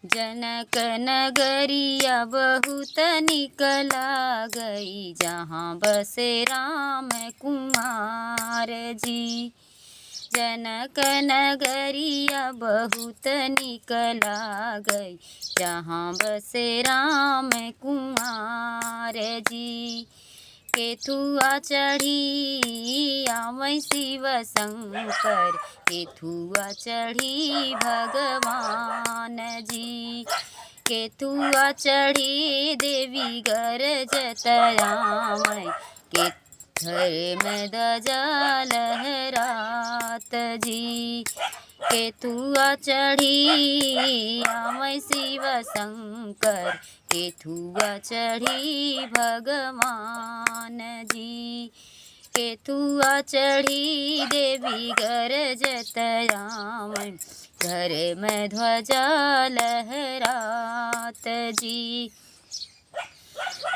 जनक नगरिया बहुत निकला गई, जहाँ बसे राम कुमार जी। जनक नगरिया बहुत निकला गई, जहाँ बसे राम कुमार जी। केथुआ चढ़ी आवै शिव शंकर, केथुआ चढ़ी भगवान जी। केथुआ चढ़ी देवी गरजत आवै, के घर में ध्वजा लहरात जी। केथुआ चढ़ी आवै शिव शंकर, केथुआ चढ़ी भगवान जी। केथुआ चढ़ी देवी गरजत आवै, घर में ध्वजा लहरात जी।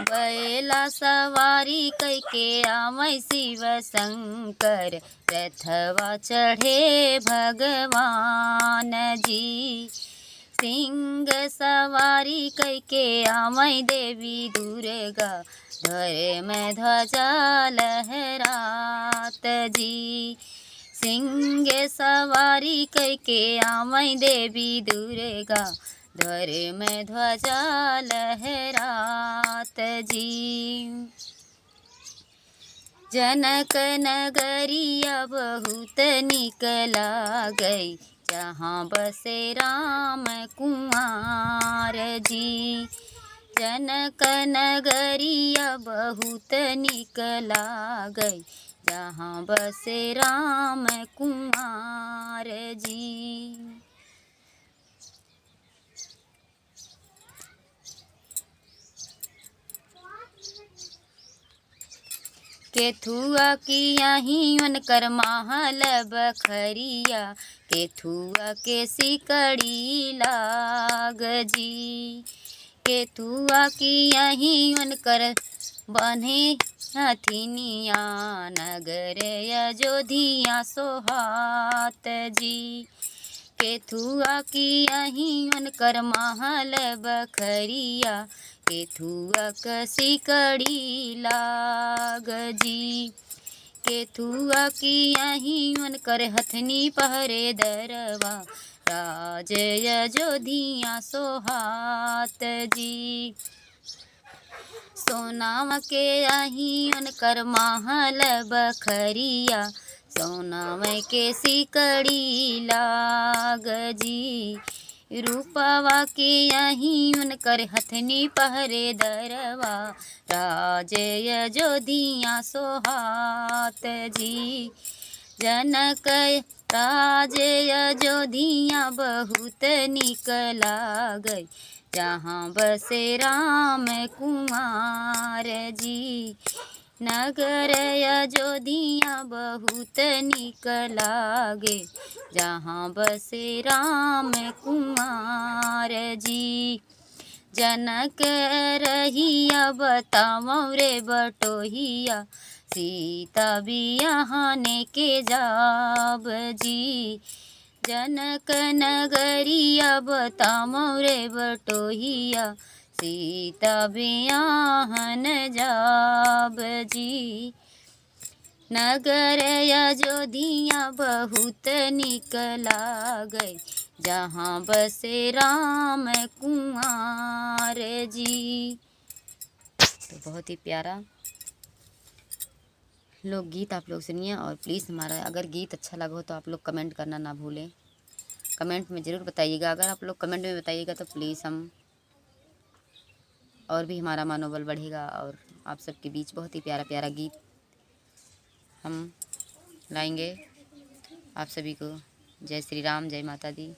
बैला सवारी कैके आवै शिव शंकर, रथवा चढ़े भगवान जी। सिंह सवारी कैके आवै देवी दुर्गा, घर में ध्वजा लहरात जी। सिंह सवारी कैके आवै देवी दुर्गा, घर में ध्वजा लहरात जी। जनक नगरिया बहुत निकला गई, जहाँ बसे राम कुमार जी। जनक नगरिया बहुत निकला गई, जहाँ बसे राम कुमार जी। केथुआ किया ही उनकर महल बखरिया, केथुआ के सिकड़ी लाग जी। केथुआ किया ही उनकर बने हथिनिया, नगर अयोध्या सोहात जी। केथुआ किया ही उनकर महल बखरिया, केथुआ क सिकड़ी लाग जी। केथुआ किया ही उनकर हथनी पहरे दरवा, राज अयोध्या सोहात जी। सोनावा के आही उनकर महल बखरिया, सोनावा के सिकड़ी लाग जी। रूपवा के आही उनकर हथनी पहरे दरवा, राज अयोध्या सोहात जी। जनक राज अयोध्या बहुत निकला गई, जहाँ बसे राम कुमार जी। नगर अयोध्या बहुत निकला गए, जहाँ बसे राम कुमार जी। जनक रहिया बतावौ रे बटोहिया, सीता बियाहने के जाब जी। जनक नगरिया बतावौ रे बटोहिया, सीता बियाहन जाब जी। नगर अयोध्या बहुत निकला गए, जहाँ बसे राम कुमार जी। तो बहुत ही प्यारा लोकगीत आप लोग सुनिए, और प्लीज़ हमारा अगर गीत अच्छा लगा हो तो आप लोग कमेंट करना ना भूलें। कमेंट में ज़रूर बताइएगा। अगर आप लोग कमेंट में बताइएगा तो प्लीज़ हम और भी हमारा मनोबल बढ़ेगा, और आप सबके बीच बहुत ही प्यारा प्यारा गीत हम लाएंगे आप सभी को। जय श्री राम, जय माता दी।